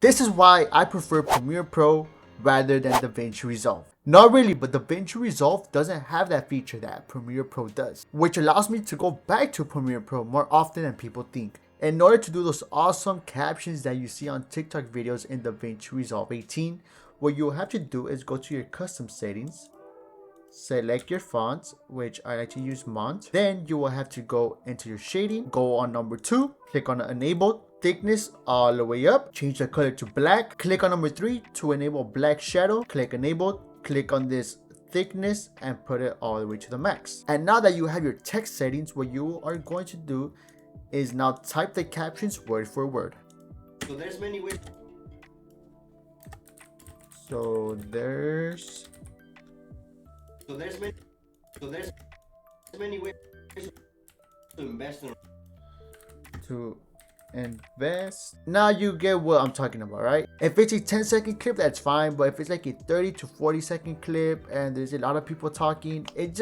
This is why I prefer Premiere Pro rather than Davinci Resolve. Not really, but Davinci Resolve doesn't have that feature that Premiere Pro does, which allows me to go back to Premiere Pro more often than people think. In order to do those awesome captions that you see on TikTok videos in Davinci Resolve 18, what you'll have to do is go to your custom settings, select your font, which I like to use Mont. Then you will have to go into your shading, go on number 2, click on enabled, thickness all the way up, change the color to black, click on number 3 to enable black shadow, click enabled, click on this thickness and put it all the way to the max. And now that you have your text settings, what you are going to do is now type the captions word for word. So there's many ways. So there's many ways to invest. Now you get what I'm talking about, right? If it's a 10-second clip, that's fine, but if it's like a 30 to 40-second clip and there's a lot of people talking, it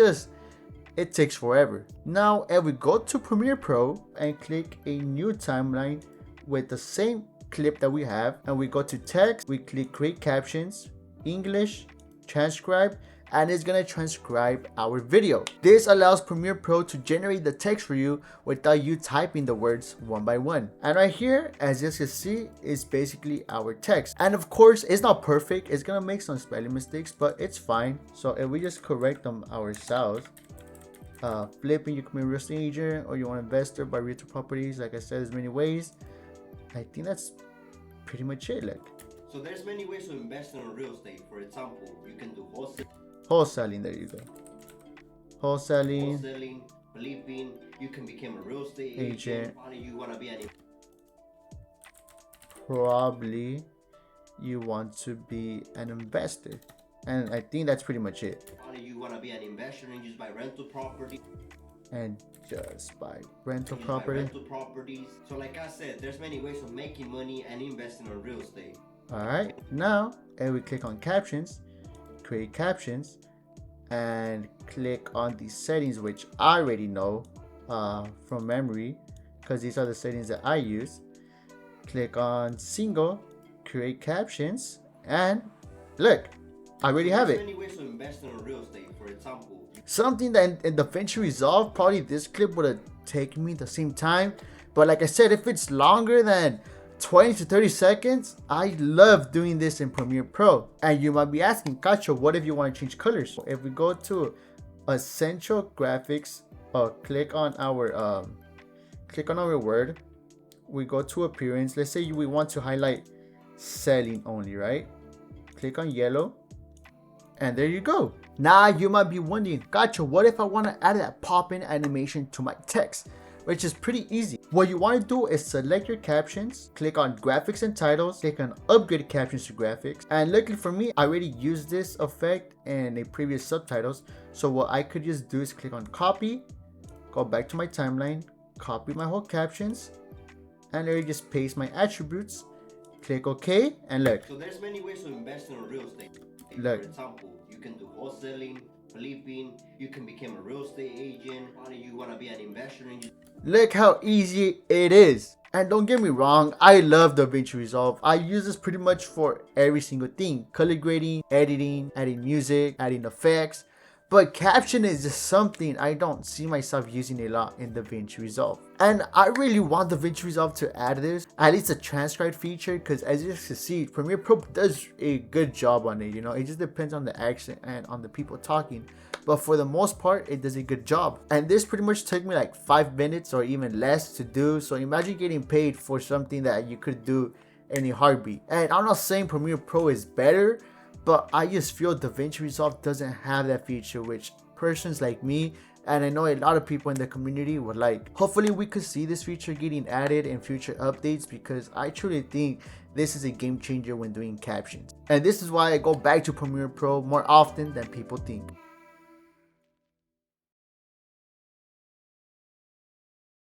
takes forever. Now if we go to Premiere Pro and click a new timeline with the same clip that we have, and we go to text, we click create captions, English, transcribe, and it's gonna transcribe our video. This allows Premiere Pro to generate the text for you without you typing the words one by one. And right here, as you can see, is basically our text. And of course, it's not perfect. It's gonna make some spelling mistakes, but it's fine. So if we just correct them ourselves, flipping, you can be a real estate agent or you want to investor by realtor properties. Like I said, there's many ways. I think that's pretty much it. Like, so there's many ways to invest in real estate. For example, you can do wholesaling. There you go. Wholesaling, flipping. You can become a real estate agent. You want to be probably you want to be an investor. And I think that's pretty much it. You want to be an investor and just buy rental property. And just buy rental properties. So like I said, there's many ways of making money and investing in real estate. Alright, now if we click on captions, create captions, and click on the settings, which I already know from memory because these are the settings that I use. Click on single, create captions, and look, I already have it. Many ways to invest in real estate, for example. Something that in Davinci Resolve, probably this clip would have taken me the same time. But like I said, if it's longer than 20 to 30 seconds, I love doing this in Premiere Pro. And you might be asking, Cacho, what if you want to change colors? If we go to Essential Graphics, click on our word, we go to Appearance. Let's say we want to highlight selling only, right? Click on yellow. And there you go. Now you might be wondering, Cacho, what if I want to add that pop-in animation to my text? Which is pretty easy. What you want to do is select your captions, click on graphics and titles, click on upgrade captions to graphics. And luckily for me, I already used this effect in a previous subtitles. So what I could just do is click on copy, go back to my timeline, copy my whole captions, and there you just paste my attributes, click OK, and look. So there's many ways to invest in real estate. Look. For example, you can do wholesaling, flipping, you can become a real estate agent, you want to be an investor. Look how easy it is. And don't get me wrong, I love Davinci Resolve. I use this pretty much for every single thing. Color grading, editing, adding music, adding effects. But caption is just something I don't see myself using a lot in Davinci Resolve. And I really want Davinci Resolve to add this, at least a transcribe feature, because as you can see, Premiere Pro does a good job on it, you know. It just depends on the accent and on the people talking. But for the most part, it does a good job. And this pretty much took me like 5 minutes or even less to do. So imagine getting paid for something that you could do in a heartbeat. And I'm not saying Premiere Pro is better, but I just feel Davinci Resolve doesn't have that feature, which persons like me, and I know a lot of people in the community would like. Hopefully we could see this feature getting added in future updates, because I truly think this is a game changer when doing captions. And this is why I go back to Premiere Pro more often than people think.